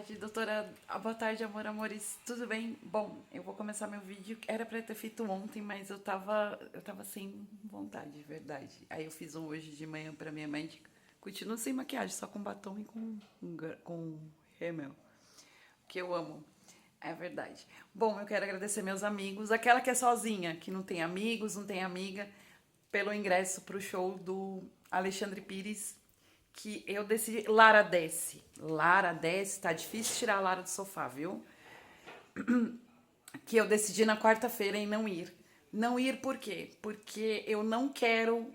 tarde, doutora. Boa tarde, amor, amores. Tudo bem? Bom, eu vou começar meu vídeo. Era pra ter feito ontem, mas eu tava sem vontade, verdade. Aí eu fiz um hoje de manhã pra minha médica. Continuo sem maquiagem, só com batom e com rímel, que eu amo. É verdade. Bom, eu quero agradecer meus amigos, aquela que é sozinha, que não tem amigos, não tem amiga, pelo ingresso pro show do Alexandre Pires, que eu decidi. Lara desce. Lara desce, tá difícil tirar a Lara do sofá, viu? Que eu decidi na quarta-feira em não ir. Não ir por quê? Porque eu não quero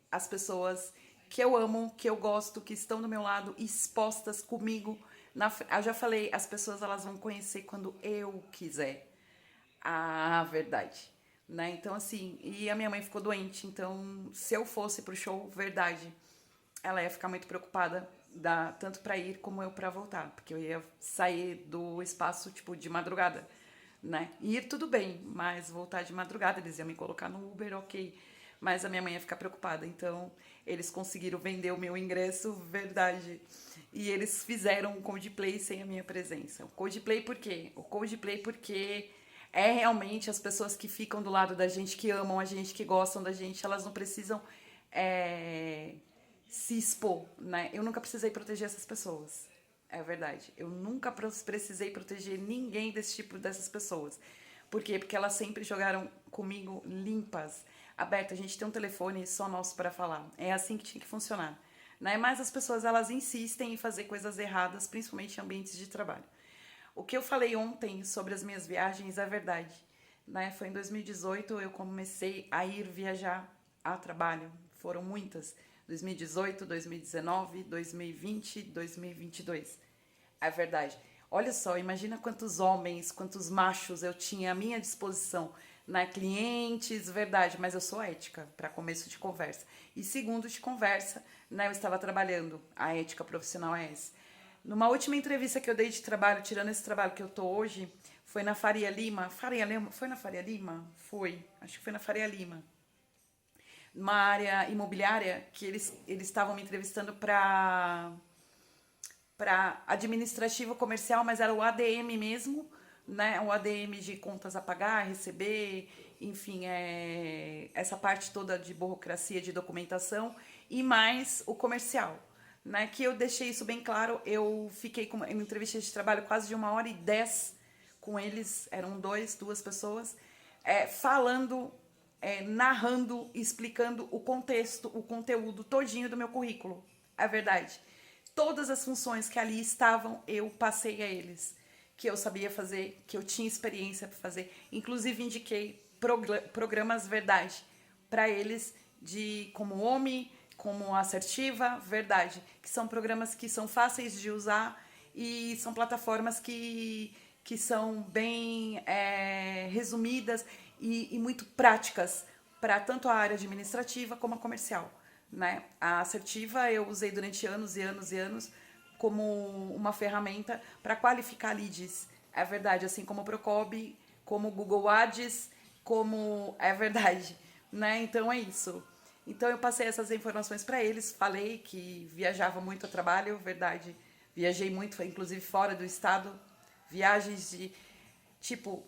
as pessoas que eu amo, que eu gosto, que estão do meu lado, expostas comigo. Eu já falei, as pessoas elas vão conhecer quando eu quiser a verdade, né? Então, assim, e a minha mãe ficou doente, então, se eu fosse pro show, verdade, ela ia ficar muito preocupada, tanto pra ir como eu pra voltar, porque eu ia sair do espaço, tipo, de madrugada, né? Ir tudo bem, mas voltar de madrugada, eles iam me colocar no Uber, ok. Mas a minha mãe ia ficar preocupada, então eles conseguiram vender o meu ingresso, verdade. E eles fizeram o Coldplay sem a minha presença. O Coldplay por quê? O Coldplay porque é realmente as pessoas que ficam do lado da gente, que amam a gente, que gostam da gente, elas não precisam é, se expor, né? Eu nunca precisei proteger essas pessoas. É verdade. Eu nunca precisei proteger ninguém desse tipo dessas pessoas. Por quê? Porque elas sempre jogaram comigo limpas, abertas. A gente tem um telefone só nosso para falar. É assim que tinha que funcionar, né? Mas as pessoas elas insistem em fazer coisas erradas, principalmente em ambientes de trabalho. O que eu falei ontem sobre as minhas viagens é verdade, né? Foi em 2018 eu comecei a ir viajar a trabalho. Foram muitas. 2018, 2019, 2020, 2022. É verdade. Olha só, imagina quantos homens, quantos machos eu tinha à minha disposição, né? Clientes, verdade, mas eu sou ética, para começo de conversa. E segundo de conversa, né? Eu estava trabalhando, a ética profissional é essa. Numa última entrevista que eu dei de trabalho, tirando esse trabalho que eu tô hoje, foi na Faria Lima. Faria Lima? Foi na Faria Lima? Foi. Acho que foi na Faria Lima. Uma área imobiliária que eles estavam me entrevistando para administrativo comercial, mas era o ADM mesmo, né? O ADM de contas a pagar, receber, enfim, essa parte toda de burocracia, de documentação, e mais o comercial, né? Que eu deixei isso bem claro. Eu fiquei com uma entrevista de trabalho quase de 1h10 com eles, eram duas pessoas, falando, narrando, explicando o contexto, o conteúdo todinho do meu currículo. É verdade. Todas as funções que ali estavam, eu passei a eles. Que eu sabia fazer, que eu tinha experiência para fazer. Inclusive, indiquei programas verdade para eles, de como OMI, como assertiva, verdade. Que são programas que são fáceis de usar e são plataformas que são bem resumidas e muito práticas para tanto a área administrativa como a comercial, né? A assertiva eu usei durante anos e anos e anos como uma ferramenta para qualificar leads. É verdade, assim como o Procob, como o Google Ads, como é verdade, né? Então é isso. Então eu passei essas informações para eles, falei que viajava muito a trabalho, verdade. Viajei muito, inclusive fora do estado, viagens de tipo,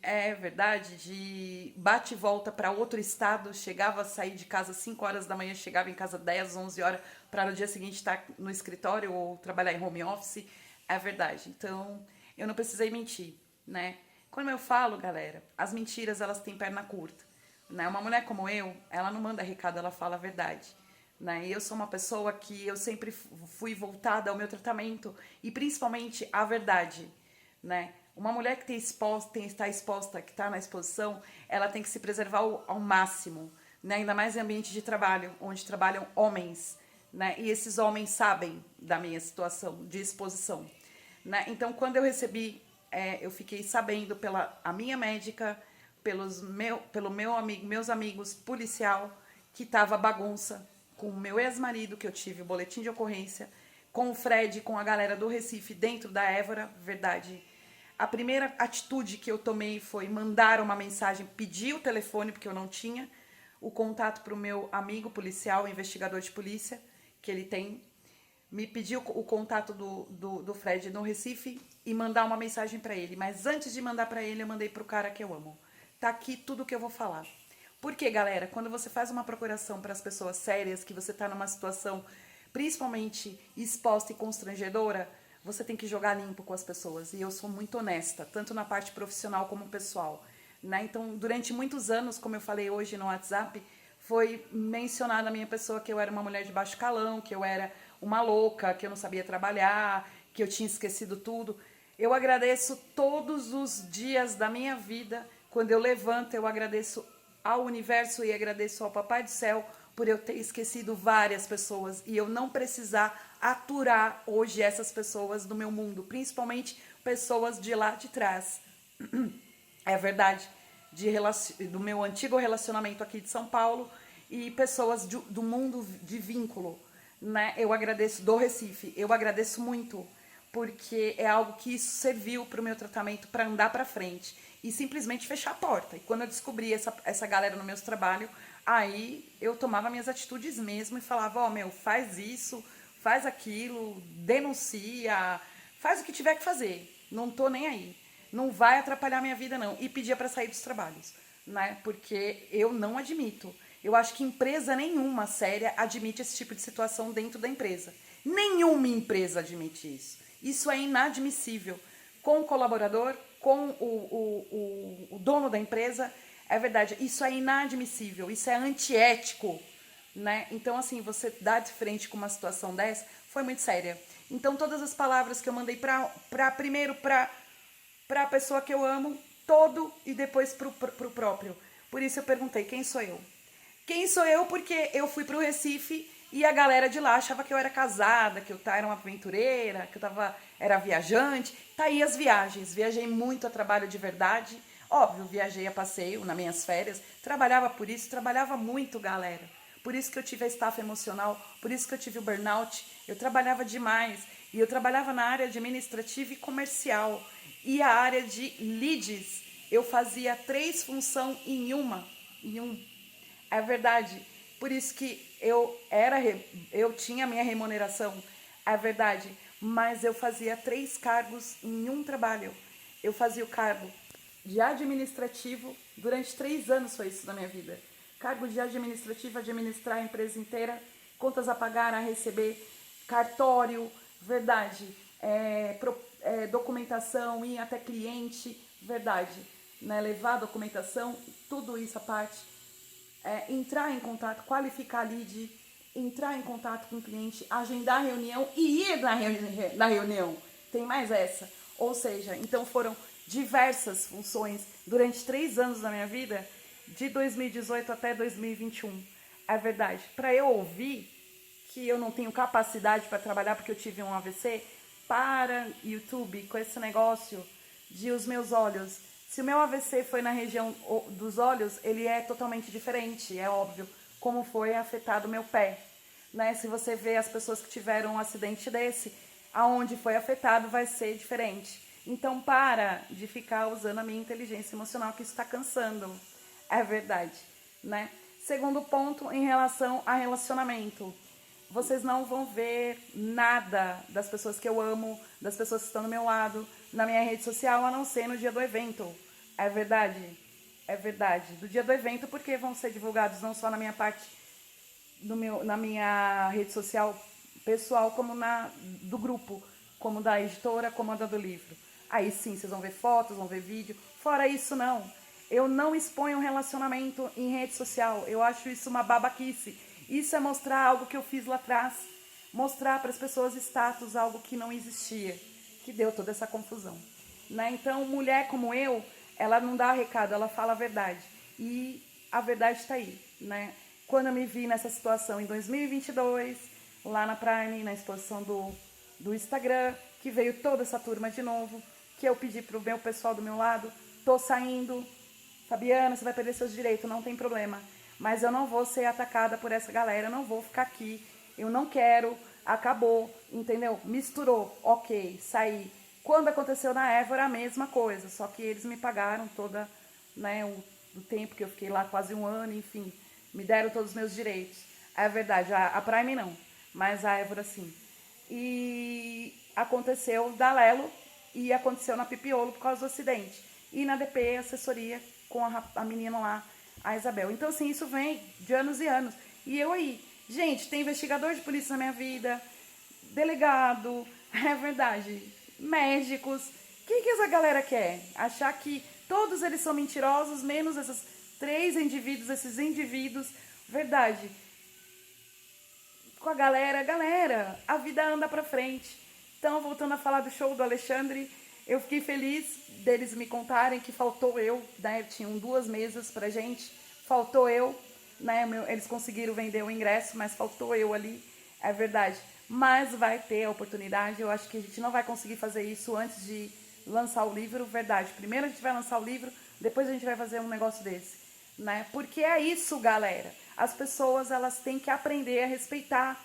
é verdade, de bate e volta para outro estado, chegava a sair de casa às 5 horas da manhã, chegava em casa 10, 11 horas, para no dia seguinte estar no escritório ou trabalhar em home office. É verdade. Então, eu não precisei mentir, né? Quando eu falo, galera, as mentiras elas têm perna curta, né? Uma mulher como eu, ela não manda recado, ela fala a verdade. Né? E eu sou uma pessoa que eu sempre fui voltada ao meu tratamento e principalmente à verdade, né? Uma mulher que está exposta, que está na exposição, ela tem que se preservar ao máximo, né? Ainda mais em ambiente de trabalho, onde trabalham homens, né? E esses homens sabem da minha situação de exposição, né? Então, quando eu recebi, eu fiquei sabendo pela a minha médica, pelo meu amigo, meus amigos policial, que tava bagunça com o meu ex-marido, que eu tive o boletim de ocorrência, com o Fred, com a galera do Recife dentro da Évora, verdade. A primeira atitude que eu tomei foi mandar uma mensagem, pedir o telefone, porque eu não tinha, o contato para o meu amigo policial, investigador de polícia, que ele tem, me pedir o contato do Fred no Recife e mandar uma mensagem para ele. Mas antes de mandar para ele, eu mandei pro cara que eu amo. Tá aqui tudo que eu vou falar. Porque, galera, quando você faz uma procuração para as pessoas sérias, que você tá numa situação principalmente exposta e constrangedora, você tem que jogar limpo com as pessoas. E eu sou muito honesta, tanto na parte profissional como pessoal. Né? Então, durante muitos anos, como eu falei hoje no WhatsApp, foi mencionada a minha pessoa que eu era uma mulher de baixo calão, que eu era uma louca, que eu não sabia trabalhar, que eu tinha esquecido tudo. Eu agradeço todos os dias da minha vida. Quando eu levanto, eu agradeço ao universo e agradeço ao Papai do Céu por eu ter esquecido várias pessoas e eu não precisar aturar hoje essas pessoas do meu mundo, principalmente pessoas de lá de trás. É verdade, do meu antigo relacionamento aqui de São Paulo e pessoas do mundo de vínculo, né? Eu agradeço do Recife, eu agradeço muito, porque é algo que isso serviu para o meu tratamento para andar para frente e simplesmente fechar a porta. E quando eu descobri essa galera no meu trabalho, aí eu tomava minhas atitudes mesmo e falava, ó, meu, faz isso, faz aquilo, denuncia, faz o que tiver que fazer, não tô nem aí. Não vai atrapalhar minha vida, não. E pedia para sair dos trabalhos, né? Porque eu não admito. Eu acho que empresa nenhuma séria admite esse tipo de situação dentro da empresa. Nenhuma empresa admite isso. Isso é inadmissível. Com o colaborador, com o dono da empresa, é verdade. Isso é inadmissível. Isso é antiético, né? Então, assim, você dar de frente com uma situação dessa foi muito séria. Então, todas as palavras que eu mandei primeiro para a pessoa que eu amo, todo e depois pro próprio. Por isso eu perguntei, quem sou eu? Quem sou eu? Porque eu fui pro Recife e a galera de lá achava que eu era casada, que eu era uma aventureira, que era viajante. Tá aí as viagens. Viajei muito a trabalho de verdade. Óbvio, viajei a passeio nas minhas férias. Trabalhava por isso, trabalhava muito, galera. Por isso que eu tive a estafa emocional, por isso que eu tive o burnout. Eu trabalhava demais. E eu trabalhava na área administrativa e comercial. E a área de leads, eu fazia 3 funções em um. É verdade. Por isso que eu tinha a minha remuneração, é verdade. Mas eu fazia 3 cargos em um trabalho. Eu fazia o cargo de administrativo, durante 3 anos foi isso na minha vida. Cargo de administrativo, administrar a empresa inteira, contas a pagar, a receber, cartório, verdade, documentação, ir até cliente, verdade, né? Levar documentação, tudo isso à parte, entrar em contato, qualificar lead, entrar em contato com o cliente, agendar reunião e ir na reunião. Tem mais essa. Ou seja, então foram diversas funções durante 3 anos da minha vida, de 2018 até 2021. É verdade. Para eu ouvir que eu não tenho capacidade para trabalhar porque eu tive um AVC, para YouTube com esse negócio de os meus olhos. Se o meu AVC foi na região dos olhos, ele é totalmente diferente, é óbvio, como foi afetado o meu pé. Né? Se você vê as pessoas que tiveram um acidente desse, aonde foi afetado vai ser diferente. Então, para de ficar usando a minha inteligência emocional, que isso está cansando. É verdade, né? Segundo ponto, em relação a relacionamento. Vocês não vão ver nada das pessoas que eu amo, das pessoas que estão do meu lado, na minha rede social, a não ser no dia do evento. É verdade? É verdade. Do dia do evento, porque vão ser divulgados não só na minha parte, na minha rede social pessoal, como do grupo, como da editora, como da do livro. Aí sim, vocês vão ver fotos, vão ver vídeo. Fora isso, não. Eu não exponho um relacionamento em rede social. Eu acho isso uma babaquice. Isso é mostrar algo que eu fiz lá atrás. Mostrar para as pessoas status, algo que não existia. Que deu toda essa confusão. Né? Então, mulher como eu, ela não dá recado, ela fala a verdade. E a verdade está aí. Né? Quando eu me vi nessa situação em 2022, lá na Prime, na exposição do Instagram, que veio toda essa turma de novo, que eu pedi pro meu pessoal do meu lado, tô saindo, Fabiana, você vai perder seus direitos, não tem problema, mas eu não vou ser atacada por essa galera, eu não vou ficar aqui, eu não quero, acabou, entendeu? Misturou, ok, saí. Quando aconteceu na Évora, a mesma coisa, só que eles me pagaram toda, né, o tempo que eu fiquei lá, quase 1 ano, enfim, me deram todos os meus direitos. É verdade, a Prime não, mas a Évora sim. e aconteceu da Lelo e aconteceu na Pipiolo por causa do acidente. E na DP, assessoria com a menina lá, a Isabel. Então, assim, isso vem de anos e anos. E eu aí, gente, tem investigador de polícia na minha vida, delegado, é verdade, médicos. O que essa galera quer? Achar que todos eles são mentirosos, menos esses três indivíduos, esses indivíduos. Verdade. Com a galera, a vida anda pra frente. Então, voltando a falar do show do Alexandre, eu fiquei feliz deles me contarem que faltou eu, né? Tinham 2 mesas pra gente, faltou eu, né? Eles conseguiram vender o ingresso, mas faltou eu ali, é verdade. Mas vai ter a oportunidade, eu acho que a gente não vai conseguir fazer isso antes de lançar o livro, verdade. Primeiro a gente vai lançar o livro, depois a gente vai fazer um negócio desse, né? Porque é isso, galera. As pessoas, elas têm que aprender a respeitar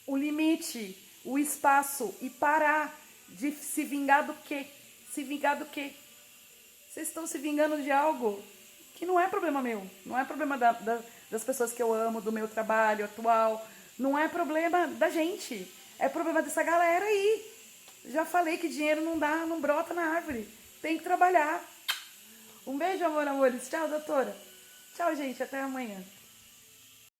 o limite, o espaço e parar de se vingar do quê? Se vingar do quê? Vocês estão se vingando de algo que não é problema meu, não é problema das pessoas que eu amo, do meu trabalho atual, não é problema da gente, é problema dessa galera aí. Já falei que dinheiro não dá, não brota na árvore, tem que trabalhar. Um beijo, amor, amores. Tchau, doutora. Tchau, gente, até amanhã.